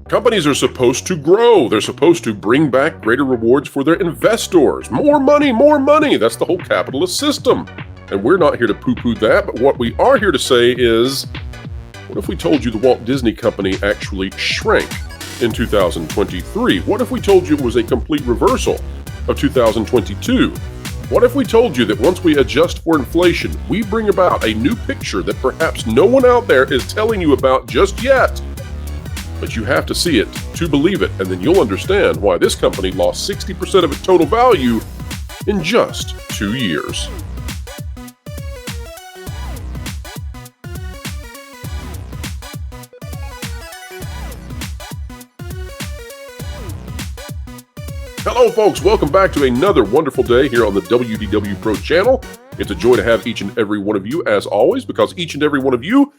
Companies are supposed to grow. They're supposed to bring back greater rewards for their investors. More money, more money. That's the whole capitalist system. And we're not here to poo-poo that, but what we are here to say is, what if we told you the Walt Disney Company actually shrank in 2023? What if we told you it was a complete reversal of 2022? What if we told you that once we adjust for inflation, we bring about a new picture that perhaps no one out there is telling you about just yet? But you have to see it to believe it, and then you'll understand why this company lost 60% of its total value in just 2 years. Hello folks, welcome back to another wonderful day here on the WDW Pro channel. It's a joy to have each and every one of you as always, because each and every one of you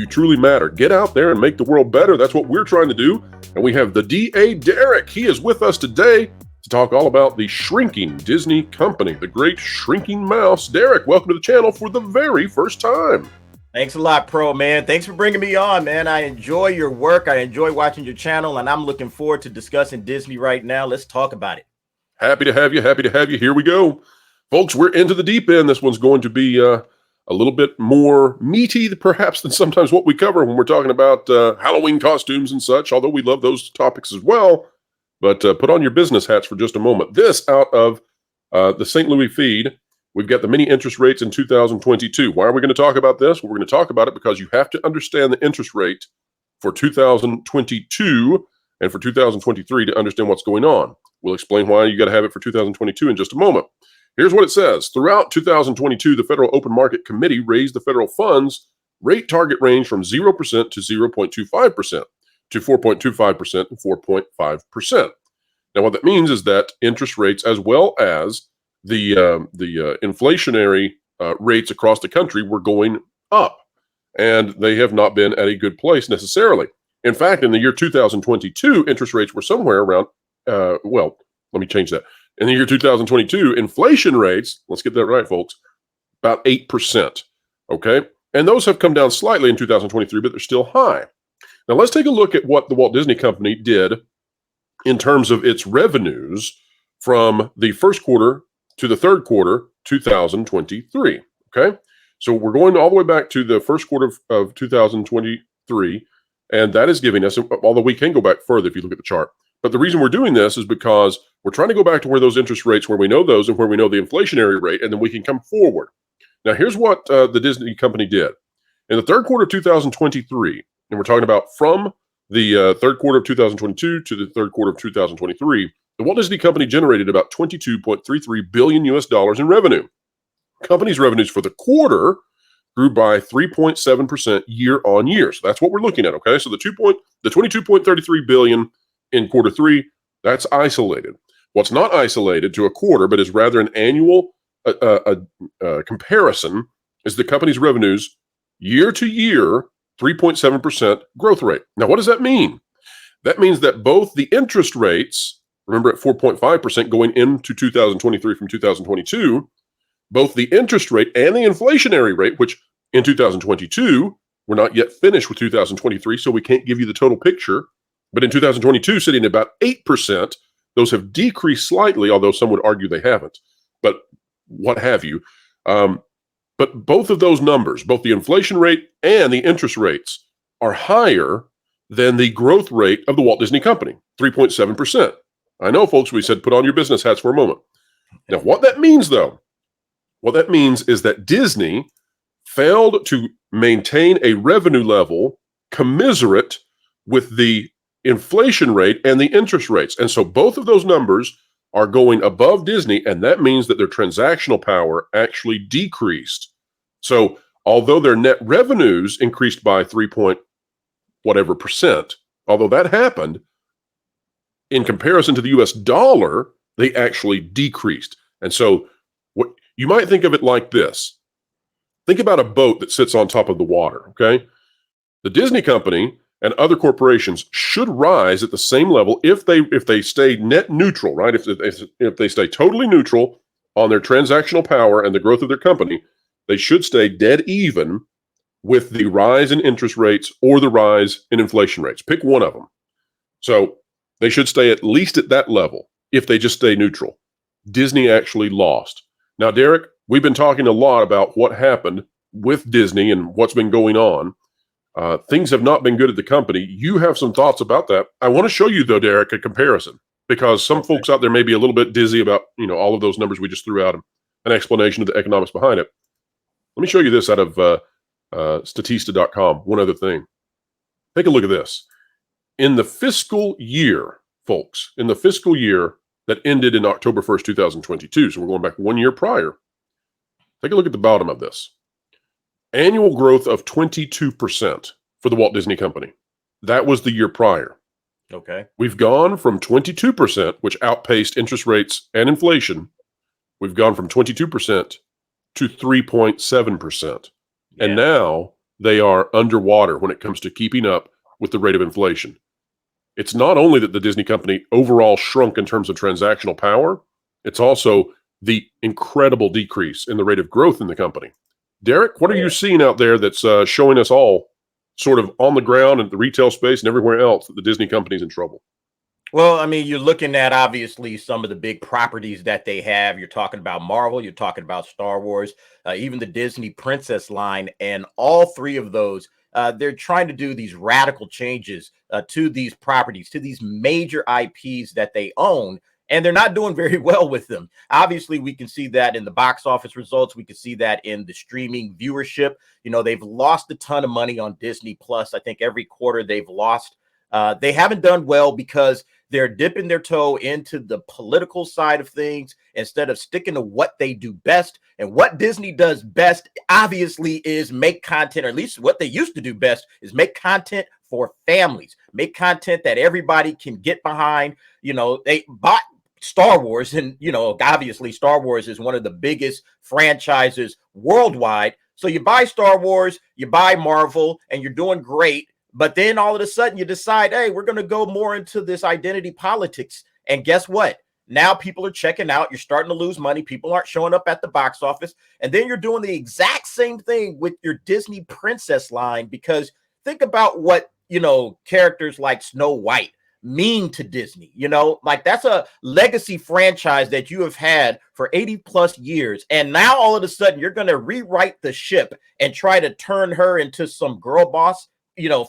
truly matter. Get out there and make the world better. That's what we're trying to do. And we have the DA Derek. He is with us today to talk all about the shrinking Disney company, the great shrinking mouse. Derek, welcome to the channel for the very first time. Thanks a lot, Pro, man. Thanks for bringing me on, man. I enjoy your work. I enjoy watching your channel, and I'm looking forward to discussing Disney right now. Let's talk about it. Happy to have you. Happy to have you. Here we go. Folks, we're into the deep end. This one's going to be a little bit more meaty, perhaps, than sometimes what we cover when we're talking about Halloween costumes and such, although we love those topics as well. But put on your business hats for just a moment. This out of the St. Louis feed. We've got the mini interest rates in 2022. Why are we going to talk about this? Well, we're going to talk about it because you have to understand the interest rate for 2022 and for 2023 to understand what's going on. We'll explain why you got to have it for 2022 in just a moment. Here's what it says. Throughout 2022, the Federal Open Market Committee raised the federal funds rate target range from 0% to 0.25% to 4.25% and 4.5%. Now, what that means is that interest rates, as well as the inflationary rates across the country, were going up, and they have not been at a good place necessarily. In fact, in the year 2022, interest rates were somewhere around, well, let me change that. In the year 2022, inflation rates, let's get that right, folks, about 8%, okay? And those have come down slightly in 2023, but they're still high. Now, let's take a look at what the Walt Disney Company did in terms of its revenues from the first quarter to the third quarter 2023, okay? So we're going all the way back to the first quarter of 2023, and that is giving us, although we can go back further if you look at the chart, but the reason we're doing this is because we're trying to go back to where those interest rates, where we know those and where we know the inflationary rate, and then we can come forward. Now, here's what the Disney Company did. In the third quarter of 2023, and we're talking about from the third quarter of 2022 to the third quarter of 2023, the Walt Disney Company generated about $22.33 billion in revenue. Company's revenues for the quarter grew by 3.7% year on year. So that's what we're looking at, okay? So the $22.33 billion in quarter three, that's isolated. What's not isolated to a quarter, but is rather an annual comparison, is the company's revenues year to year, 3.7% growth rate. Now, what does that mean? That means that both the interest rates, remember at 4.5% going into 2023 from 2022, both the interest rate and the inflationary rate, which in 2022, we're not yet finished with 2023, so we can't give you the total picture. But in 2022, sitting at about 8%, those have decreased slightly, although some would argue they haven't. But what have you. But both of those numbers, both the inflation rate and the interest rates, are higher than the growth rate of the Walt Disney Company, 3.7%. I know, folks, we said put on your business hats for a moment. Now, what that means, though, what that means is that Disney failed to maintain a revenue level commensurate with the inflation rate and the interest rates. And so both of those numbers are going above Disney, and that means that their transactional power actually decreased. So although their net revenues increased by 3.whatever%, although that happened, in comparison to the US dollar, they actually decreased. And so what you might think of it like this. Think about a boat that sits on top of the water, okay? The Disney Company and other corporations should rise at the same level if they stay net neutral, right? If they stay totally neutral on their transactional power and the growth of their company, they should stay dead even with the rise in interest rates or the rise in inflation rates. Pick one of them. So they should stay at least at that level if they just stay neutral. Disney actually lost. Now, Derek, we've been talking a lot about what happened with Disney and what's been going on. Things have not been good at the company. You have some thoughts about that. I want to show you, though, Derek, a comparison, because some folks out there may be a little bit dizzy about, all of those numbers we just threw out, an explanation of the economics behind it. Let me show you this out of Statista.com. One other thing. Take a look at this. In the fiscal year, folks, in the fiscal year that ended in October 1st, 2022, so we're going back 1 year prior, take a look at the bottom of this. Annual growth of 22% for the Walt Disney Company. That was the year prior. Okay. We've gone from 22%, which outpaced interest rates and inflation. We've gone from 22% to 3.7%. Yeah. And now they are underwater when it comes to keeping up with the rate of inflation. It's not only that the Disney Company overall shrunk in terms of transactional power, it's also the incredible decrease in the rate of growth in the company. Derek, what are you seeing out there that's showing us all sort of on the ground in the retail space and everywhere else that the Disney Company's in trouble? Well, I mean, you're looking at obviously some of the big properties that they have. You're talking about Marvel, you're talking about Star Wars, even the Disney Princess line, and all three of those, they're trying to do these radical changes to these properties, to these major IPs that they own, and they're not doing very well with them. Obviously, we can see that in the box office results. We can see that in the streaming viewership. They've lost a ton of money on Disney Plus. I think every quarter they've lost. They haven't done well because they're dipping their toe into the political side of things instead of sticking to what they do best. And what Disney does best, obviously, is make content, or at least what they used to do best is make content for families, make content that everybody can get behind. They bought Star Wars, and obviously Star Wars is one of the biggest franchises worldwide. So you buy Star Wars, you buy Marvel, and you're doing great. But then all of a sudden you decide, hey, we're going to go more into this identity politics. And guess what? Now people are checking out. You're starting to lose money. People aren't showing up at the box office. And then you're doing the exact same thing with your Disney Princess line, because think about what, characters like Snow White mean to Disney. Like that's a legacy franchise that you have had for 80 plus years. And now all of a sudden you're going to rewrite the ship and try to turn her into some girl boss,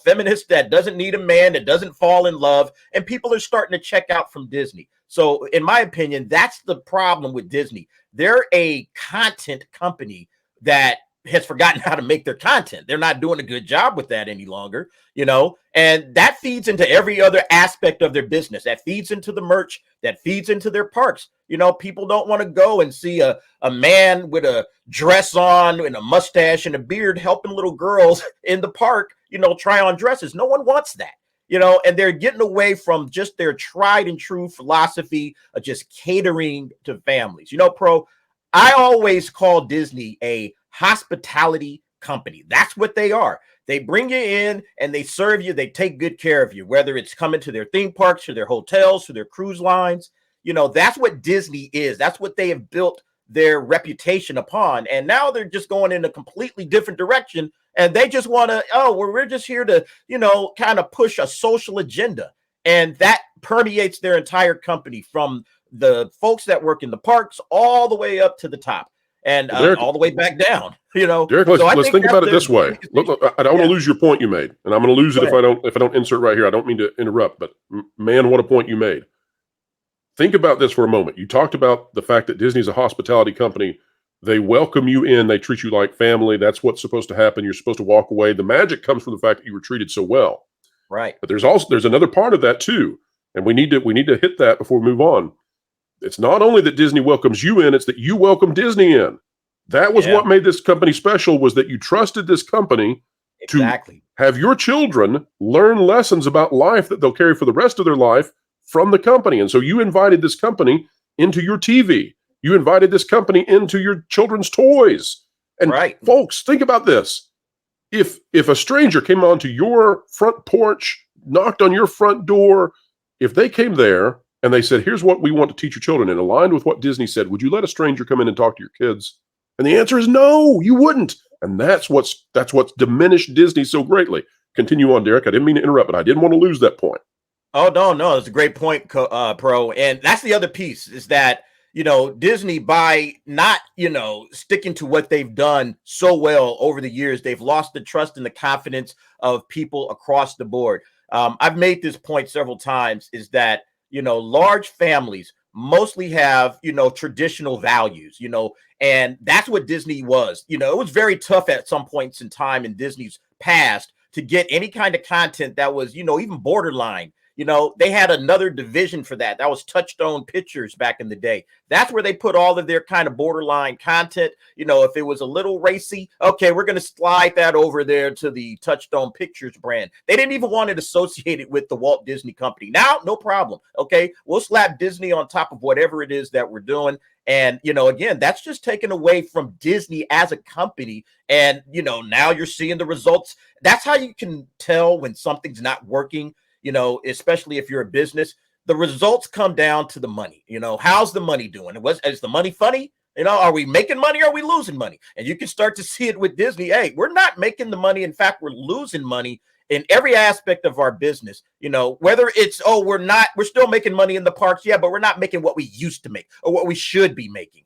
feminist that doesn't need a man, that doesn't fall in love, and people are starting to check out from Disney. So in my opinion, that's the problem with Disney. They're a content company that has forgotten how to make their content. They're not doing a good job with that any longer, and that feeds into every other aspect of their business. That feeds into the merch, that feeds into their parks. People don't want to go and see a man with a dress on and a mustache and a beard helping little girls in the park, try on dresses. No one wants that. And they're getting away from just their tried and true philosophy of just catering to families. I always call Disney a hospitality company. That's what they are. They bring you in and they serve you. They take good care of you, whether it's coming to their theme parks, to their hotels, to their cruise lines. That's what Disney is. That's what they have built their reputation upon. And now they're just going in a completely different direction. And they just want to, we're just here to, kind of push a social agenda. And that permeates their entire company, from the folks that work in the parks all the way up to the top, and Derek, all the way back down. Derek, let's think about it this way. Look, I don't want to lose your point you made, and I'm going to lose it if I don't insert right here. I don't mean to interrupt, but man, what a point you made. Think about this for a moment. You talked about the fact that Disney's a hospitality company. They welcome you in. They treat you like family. That's what's supposed to happen. You're supposed to walk away. The magic comes from the fact that you were treated so well. Right. But there's another part of that too, and we need to hit that before we move on. It's not only that Disney welcomes you in, it's that you welcome Disney in. That was what made this company special, was that you trusted this company to have your children learn lessons about life that they'll carry for the rest of their life from the company. And so you invited this company into your TV. You invited this company into your children's toys. And folks, think about this. If a stranger came onto your front porch, knocked on your front door, if they came there and they said, here's what we want to teach your children, and aligned with what Disney said, would you let a stranger come in and talk to your kids? And the answer is no, you wouldn't. And that's what's diminished Disney so greatly. Continue on, Derek. I didn't mean to interrupt, but I didn't want to lose that point. Oh, no, it's a great point, Pro. And that's the other piece is that, Disney, by not, sticking to what they've done so well over the years, they've lost the trust and the confidence of people across the board. I've made this point several times is that, large families mostly have, traditional values, and that's what Disney was. It was very tough at some points in time in Disney's past to get any kind of content that was, even borderline. They had another division for that. That was Touchstone Pictures back in the day. That's where they put all of their kind of borderline content. If it was a little racy, okay, we're going to slide that over there to the Touchstone Pictures brand. They didn't even want it associated with the Walt Disney Company. Now, no problem. Okay, we'll slap Disney on top of whatever it is that we're doing. And, again, that's just taken away from Disney as a company. And, now you're seeing the results. That's how you can tell when something's not working. Especially if you're a business, the results come down to the money. How's the money doing? Is the money funny? Are we making money or are we losing money? And you can start to see it with Disney. Hey, we're not making the money. In fact, we're losing money in every aspect of our business. Whether it's, we're still making money in the parks. Yeah, but we're not making what we used to make or what we should be making.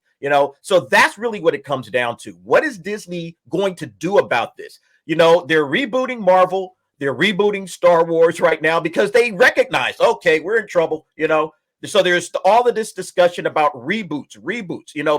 So that's really what it comes down to. What is Disney going to do about this? They're rebooting Marvel. They're rebooting Star Wars right now because they recognize, okay, we're in trouble, So there's all of this discussion about reboots,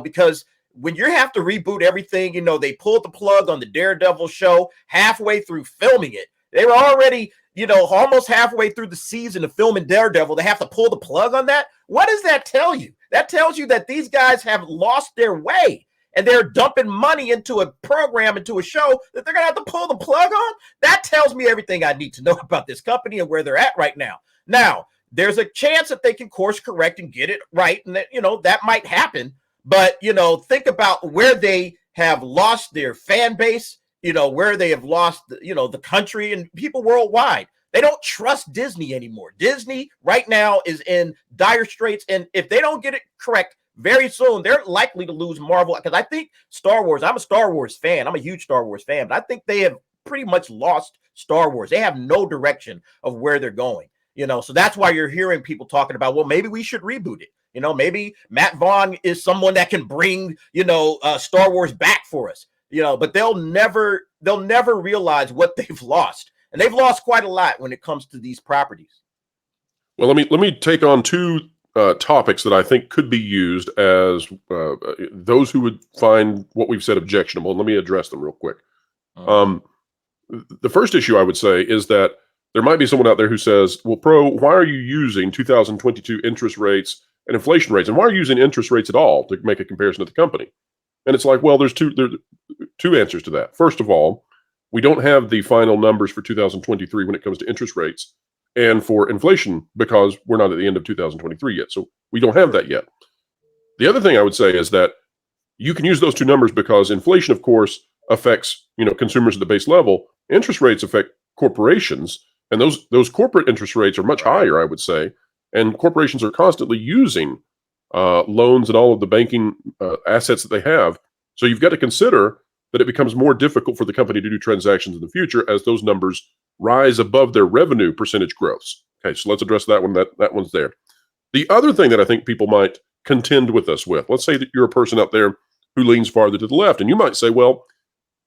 because when you have to reboot everything, they pulled the plug on the Daredevil show halfway through filming it. They were already, almost halfway through the season of filming Daredevil. They have to pull the plug on that. What does that tell you? That tells you that these guys have lost their way. And they're dumping money into a program, into a show that they're going to have to pull the plug on. That tells me everything I need to know about this company and where they're at right now. Now, there's a chance that they can course correct and get it right. And that, that might happen. But, think about where they have lost their fan base, where they have lost, the country and people worldwide. They don't trust Disney anymore. Disney right now is in dire straits. And if they don't get it correct, very soon, they're likely to lose Marvel because I think Star Wars, I'm a Star Wars fan. I'm a huge Star Wars fan, but I think they have pretty much lost Star Wars. They have no direction of where they're going, so that's why you're hearing people talking about, well, maybe we should reboot it. Maybe Matt Vaughn is someone that can bring, Star Wars back for us, but they'll never realize what they've lost. And they've lost quite a lot when it comes to these properties. Well, let me take on two topics that I think could be used as those who would find what we've said objectionable. And let me address them real quick. The first issue I would say is that there might be someone out there who says, well, Pro, why are you using 2022 interest rates and inflation rates? And why are you using interest rates at all to make a comparison to the company? And it's like, well, there's two answers to that. First of all, we don't have the final numbers for 2023 when it comes to interest rates and for inflation because we're not at the end of 2023 yet. So we don't have that yet. The other thing I would say is that you can use those two numbers because inflation, of course, affects, consumers at the base level. Interest rates affect corporations, and those corporate interest rates are much higher, I would say. And corporations are constantly using loans and all of the banking assets that they have. So you've got to consider that it becomes more difficult for the company to do transactions in the future as those numbers rise above their revenue percentage growths. Okay, so let's address that one. That one's there. The other thing that I think people might contend with us with, let's say that you're a person out there who leans farther to the left, and you might say, well,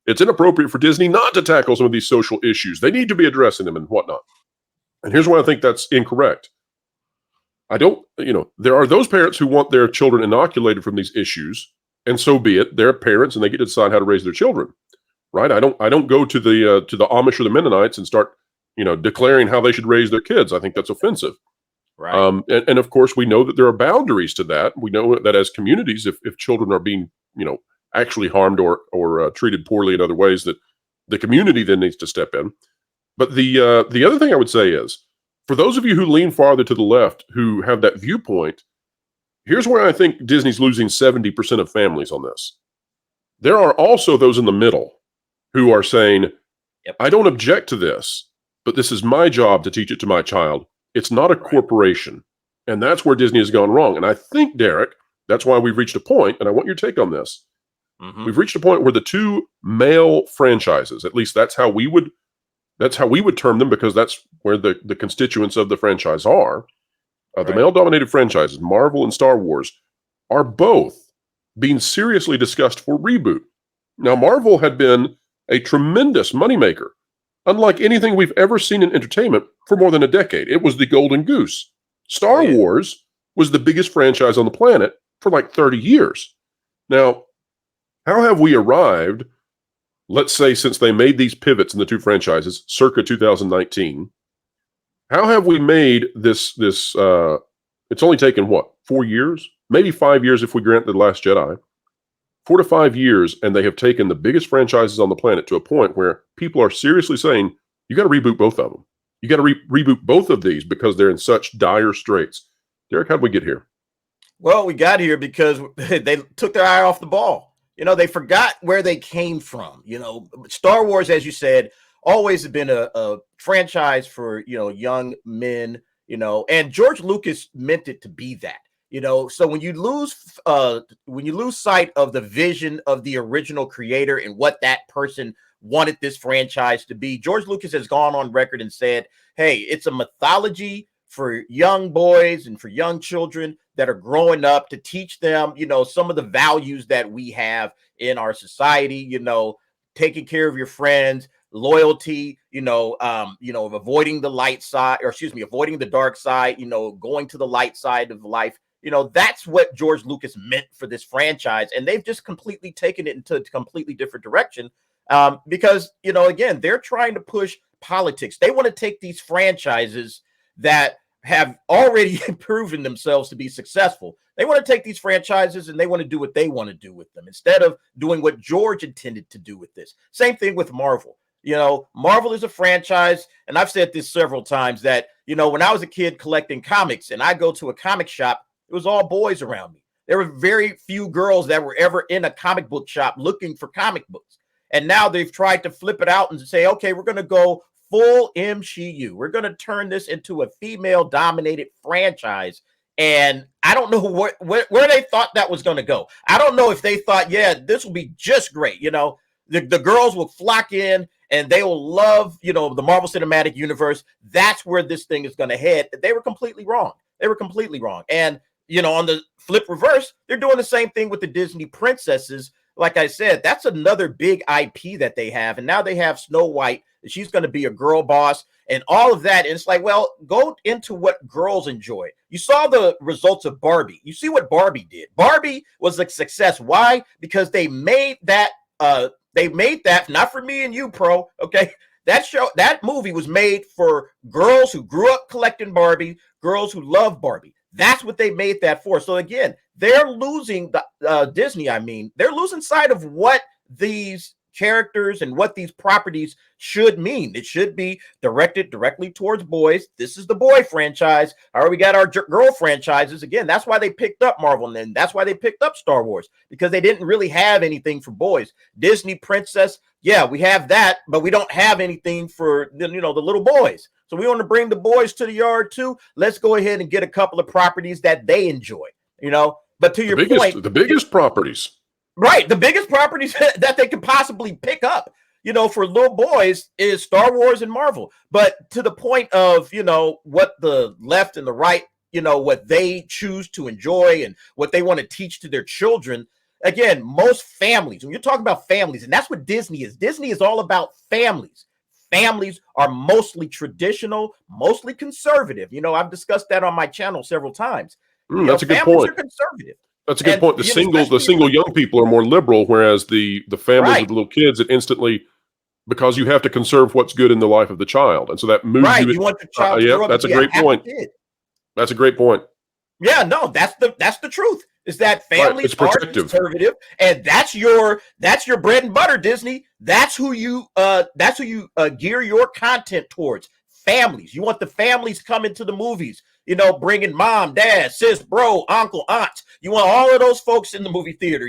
it's inappropriate for Disney not to tackle some of these social issues. They need to be addressing them and whatnot. And here's why I think that's incorrect. There are those parents who want their children inoculated from these issues, and so be it. They're parents, and they get to decide how to raise their children, right? I don't go to the Amish or the Mennonites and start, declaring how they should raise their kids. I think that's offensive. Right. And of course, we know that there are boundaries to that. We know that as communities, if children are being, actually harmed or treated poorly in other ways, that the community then needs to step in. But the other thing I would say is, for those of you who lean farther to the left, who have that viewpoint, here's where I think Disney's losing 70% of families on this. There are also those in the middle who are saying, yep, I don't object to this, but this is my job to teach it to my child. It's not a corporation. And that's where Disney has gone wrong. And I think, Derek, that's why we've reached a point, and I want your take on this. Hmm. We've reached a point where the two male franchises, at least that's how we would term them, because that's where the constituents of the franchise are. The Right. male-dominated franchises, Marvel and Star Wars, are both being seriously discussed for reboot. Now, Marvel had been a tremendous moneymaker, unlike anything we've ever seen in entertainment for more than a decade. It was the golden goose. Oh Star yeah. Wars was the biggest franchise on the planet for like 30 years. Now, how have we arrived, let's say, since they made these pivots in the two franchises, circa 2019? How have we made this? It's only taken what, 4 years, maybe 5 years if we grant the Last Jedi, 4 to 5 years, and they have taken the biggest franchises on the planet to a point where people are seriously saying you got to reboot both of them. You got to reboot both of these because they're in such dire straits. Derek, how did we get here? Well, we got here because they took their eye off the ball. They forgot where they came from. Star Wars, as you said, always have been a franchise for, young men, and George Lucas meant it to be that. So when you lose sight of the vision of the original creator and what that person wanted this franchise to be, George Lucas has gone on record and said, hey, it's a mythology for young boys and for young children that are growing up, to teach them, some of the values that we have in our society, taking care of your friends, loyalty, avoiding the light side, or excuse me, avoiding the dark side, going to the light side of life. That's what George Lucas meant for this franchise. And they've just completely taken it into a completely different direction. Because, again, they're trying to push politics. They want to take these franchises that have already proven themselves to be successful. They want to take these franchises and they want to do what they want to do with them instead of doing what George intended to do with this. Same thing with Marvel. Marvel is a franchise, and I've said this several times, that, when I was a kid collecting comics and I go to a comic shop, it was all boys around me. There were very few girls that were ever in a comic book shop looking for comic books. And now they've tried to flip it out and say, okay, we're going to go full MCU. We're going to turn this into a female-dominated franchise. And I don't know where they thought that was going to go. I don't know if they thought, yeah, this will be just great. The girls will flock in and they will love, the Marvel Cinematic Universe. That's where this thing is going to head. They were completely wrong. And, on the flip reverse, they're doing the same thing with the Disney princesses. Like I said, that's another big IP that they have. And now they have Snow White. She's going to be a girl boss and all of that. And it's like, well, go into what girls enjoy. You saw the results of Barbie. You see what Barbie did. Barbie was a success. Why? Because they made that not for me and you, pro. Okay. That movie was made for girls who grew up collecting Barbie, girls who love Barbie. That's what they made that for. So again, they're losing Disney. They're losing sight of what these characters and what these properties should mean. It should be directed directly towards boys. This is the boy franchise. All right, we got our girl franchises. Again, that's why they picked up Marvel, and then that's why they picked up Star Wars, because they didn't really have anything for boys. Disney Princess, yeah, we have that, but we don't have anything for the little boys. So we want to bring the boys to the yard too. Let's go ahead and get a couple of properties that they enjoy, But to your point, the biggest properties. Right. The biggest properties that they could possibly pick up, for little boys is Star Wars and Marvel. But to the point of, what the left and the right, what they choose to enjoy and what they want to teach to their children. Again, most families, when you're talking about families, and that's what Disney is all about families. Families are mostly traditional, mostly conservative. I've discussed that on my channel several times. That's a good families point. are conservative. That's a good point. The especially single young people are more liberal, whereas the families Right. with little kids, it instantly, because you have to conserve what's good in the life of the child, and so that moves Right. you. You want your child to grow up that's to a be great happy point. kid. That's a great point. Yeah, no, that's the truth. Is that families It's are protective. conservative, and that's your bread and butter, Disney. That's who you gear your content towards. Families. You want the families coming to the movies, bringing mom, dad, sis, bro, uncle, aunt. You want all of those folks in the movie theater,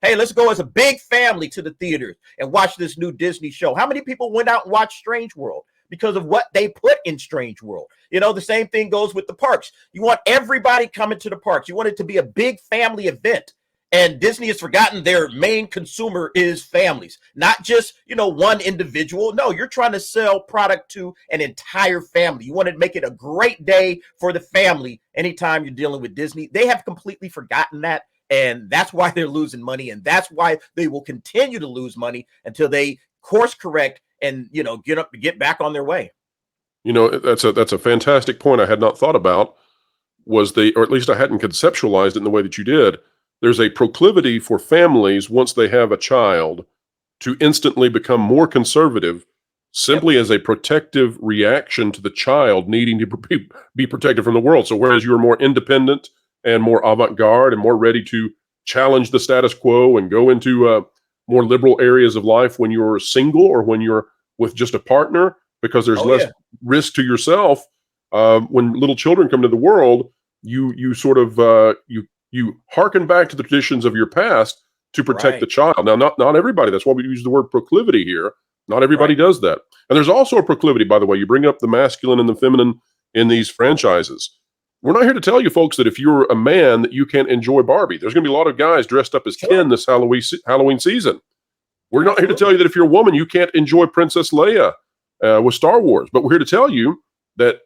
Hey, let's go as a big family to the theaters and watch this new Disney show. How many people went out and watched Strange World because of what they put in Strange World? The same thing goes with the parks. You want everybody coming to the parks. You want it to be a big family event. And Disney has forgotten their main consumer is families, not just, one individual. No, you're trying to sell product to an entire family. You want to make it a great day for the family anytime you're dealing with Disney. They have completely forgotten that. And that's why they're losing money. And that's why they will continue to lose money until they course correct and, get back on their way. That's a fantastic point I had not thought about, or at least I hadn't conceptualized it in the way that you did. There's a proclivity for families once they have a child to instantly become more conservative simply as a protective reaction to the child needing to be protected from the world. So whereas you're more independent and more avant-garde and more ready to challenge the status quo and go into more liberal areas of life when you're single or when you're with just a partner, because there's less risk to yourself, when little children come to the world, you sort of you hearken back to the traditions of your past to protect the child. Now, not everybody. That's why we use the word proclivity here. Not everybody does that. And there's also a proclivity, by the way. You bring up the masculine and the feminine in these franchises. We're not here to tell you, folks, that if you're a man that you can't enjoy Barbie. There's going to be a lot of guys dressed up as Ken this Halloween season. We're not here to tell you that if you're a woman, you can't enjoy Princess Leia with Star Wars. But we're here to tell you that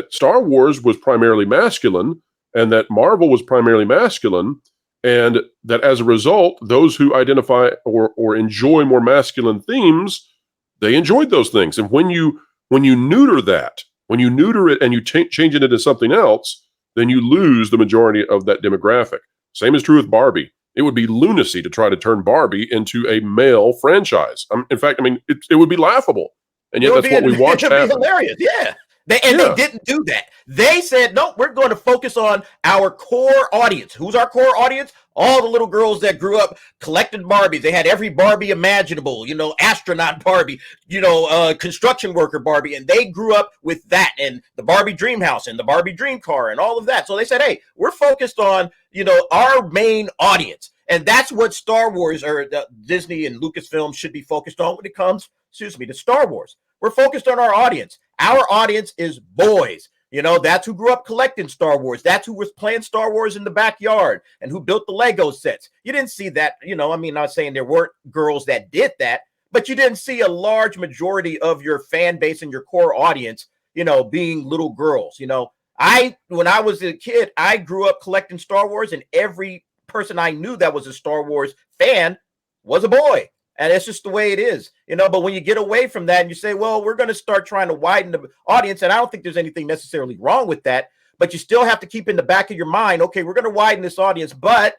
Star Wars was primarily masculine, and that Marvel was primarily masculine, and that as a result, those who identify or enjoy more masculine themes, they enjoyed those things. And when you neuter that, when you neuter it and you change it into something else, then you lose the majority of that demographic. Same is true with Barbie. It would be lunacy to try to turn Barbie into a male franchise. In fact, it would be laughable. And yet that's what we watch happen. It would be hilarious, yeah. They didn't do that. They said, no, we're going to focus on our core audience. Who's our core audience? All the little girls that grew up collecting Barbies. They had every Barbie imaginable, astronaut Barbie, construction worker Barbie. And they grew up with that and the Barbie dream house and the Barbie dream car and all of that. So they said, hey, we're focused on, our main audience. And that's what Star Wars or Disney and Lucasfilm should be focused on when it comes, to Star Wars. We're focused on our audience. Our audience is boys. That's who grew up collecting Star Wars. That's who was playing Star Wars in the backyard and who built the Lego sets. You didn't see that, not saying there weren't girls that did that, but you didn't see a large majority of your fan base and your core audience, being little girls. When I was a kid, I grew up collecting Star Wars, and every person I knew that was a Star Wars fan was a boy. And it's just the way it is, but when you get away from that and you say, well, we're going to start trying to widen the audience. And I don't think there's anything necessarily wrong with that, but you still have to keep in the back of your mind, okay, we're going to widen this audience, but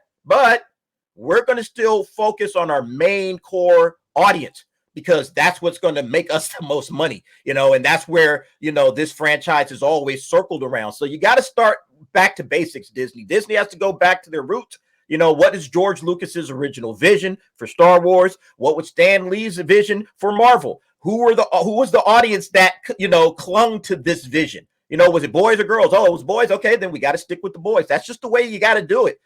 we're going to still focus on our main core audience, because that's what's going to make us the most money, and that's where, this franchise is always circled around. So you got to start back to basics, Disney. Disney has to go back to their roots. What is George Lucas's original vision for Star Wars? What was Stan Lee's vision for Marvel? Who was the audience that, clung to this vision? Was it boys or girls? Oh, it was boys. Okay, then we got to stick with the boys. That's just the way you got to do it.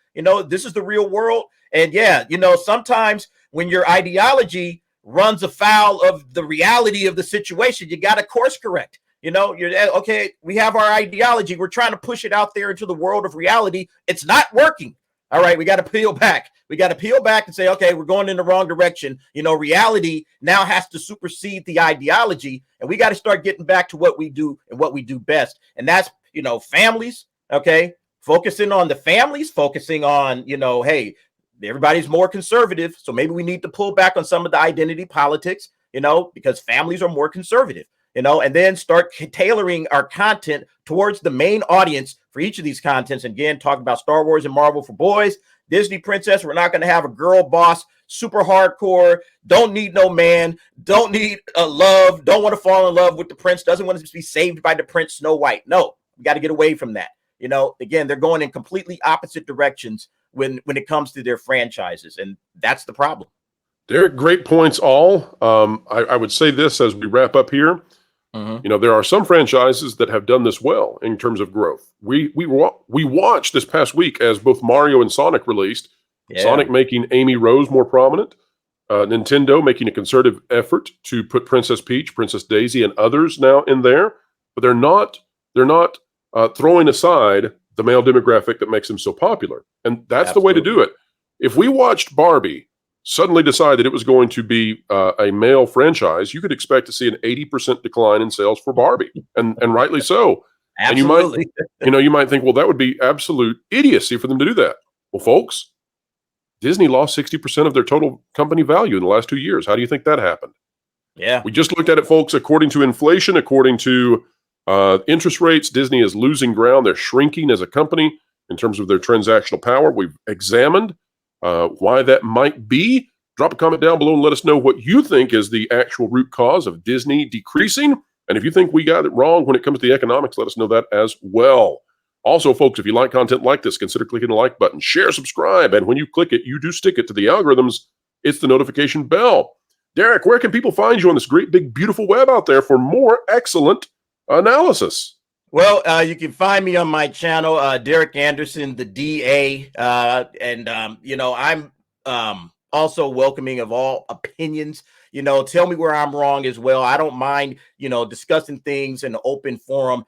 This is the real world. And yeah, sometimes when your ideology runs afoul of the reality of the situation, you got to course correct. You're okay. We have our ideology. We're trying to push it out there into the world of reality. It's not working. All right, we got to peel back. We got to peel back and say, okay, we're going in the wrong direction. Reality now has to supersede the ideology, and we got to start getting back to what we do and what we do best. And that's, families, okay, focusing on the families, focusing on, hey, everybody's more conservative, so maybe we need to pull back on some of the identity politics, because families are more conservative. And then start tailoring our content towards the main audience for each of these contents. And again, talking about Star Wars and Marvel for boys, Disney princess, we're not going to have a girl boss, super hardcore, don't need no man, don't need a love, don't want to fall in love with the prince, doesn't want to be saved by the prince, Snow White. No, we got to get away from that. Again, they're going in completely opposite directions when it comes to their franchises. And that's the problem. Derek, great points all. I would say this as we wrap up here. Mm-hmm. There are some franchises that have done this well in terms of growth. We watched this past week as both Mario and Sonic released. Yeah. Sonic making Amy Rose more prominent. Nintendo making a concerted effort to put Princess Peach, Princess Daisy, and others now in there. But they're not throwing aside the male demographic that makes them so popular. And that's the way to do it. If we watched Barbie suddenly decide that it was going to be a male franchise, you could expect to see an 80% decline in sales for Barbie, and rightly so. Absolutely. And you might think, well, that would be absolute idiocy for them to do that. Well, folks, Disney lost 60% of their total company value in the last 2 years. How do you think that happened? Yeah. We just looked at it, folks. According to inflation, according to interest rates, Disney is losing ground. They're shrinking as a company in terms of their transactional power. We've examined why that might be. Drop a comment down below and let us know what you think is the actual root cause of Disney decreasing. And if you think we got it wrong when it comes to the economics, let us know that as well. Also, folks, if you like content like this, consider clicking the like button, share, subscribe, and when you click it, you do stick it to the algorithms. It's the notification bell. Derek, where can people find you on this great, big, beautiful web out there for more excellent analysis? Well, you can find me on my channel, Derek Anderson, the DA, I'm also welcoming of all opinions. Tell me where I'm wrong as well. I don't mind, discussing things in an open forum.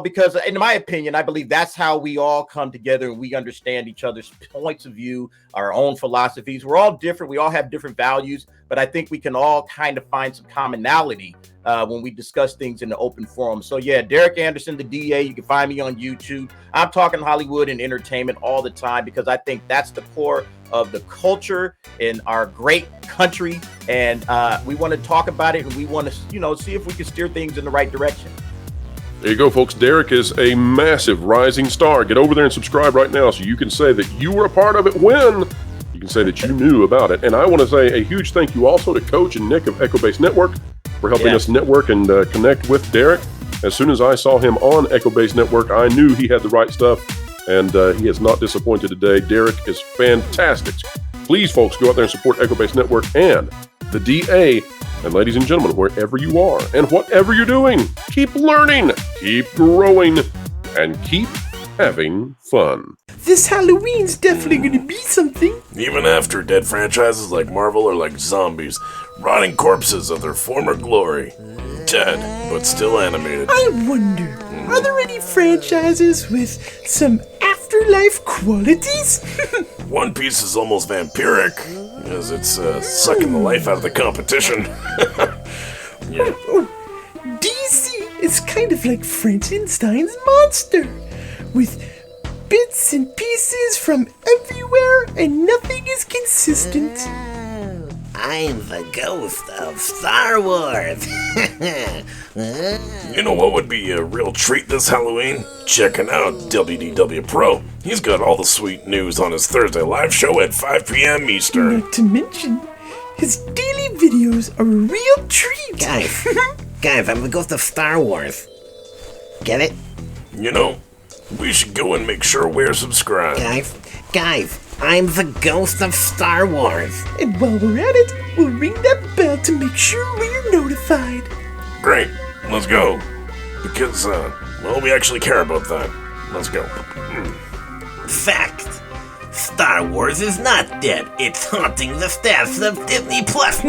Because in my opinion, I believe that's how we all come together and we understand each other's points of view, our own philosophies. We're all different. We all have different values, but I think we can all kind of find some commonality when we discuss things in the open forum. So yeah, Derek Anderson, the DA, you can find me on YouTube. I'm talking Hollywood and entertainment all the time because I think that's the core of the culture in our great country. And we want to talk about it and we want to, see if we can steer things in the right direction. There you go, folks. Derek is a massive rising star. Get over there and subscribe right now so you can say that you were a part of it when you can say that you knew about it. And I want to say a huge thank you also to Coach and Nick of EchoBase Network for helping us network and connect with Derek. As soon as I saw him on EchoBase Network, I knew he had the right stuff, and he has not disappointed today. Derek is fantastic. Please, folks, go out there and support EchoBase Network and the DA. And ladies and gentlemen, wherever you are and whatever you're doing, keep learning, keep growing, and keep having fun. This Halloween's definitely going to be something. Even after dead franchises like Marvel are like zombies, rotting corpses of their former glory. Dead, but still animated. I wonder, are there any franchises with some afterlife qualities? One Piece is almost vampiric, as it's sucking the life out of the competition. Yeah. Oh, DC is kind of like Frankenstein's monster, with bits and pieces from everywhere and nothing is consistent. I'm the ghost of Star Wars. You know what would be a real treat this Halloween? Checking out WDW Pro. He's got all the sweet news on his Thursday live show at 5 p.m. Eastern. Not to mention, his daily videos are a real treat. Guys, I'm the ghost of Star Wars. Get it? We should go and make sure we're subscribed. Guys, I'm the ghost of Star Wars. And while we're at it, we'll ring that bell to make sure we're notified. Great, let's go. Because, we actually care about that. Let's go. Fact. Star Wars is not dead. It's haunting the staffs of Disney Plus.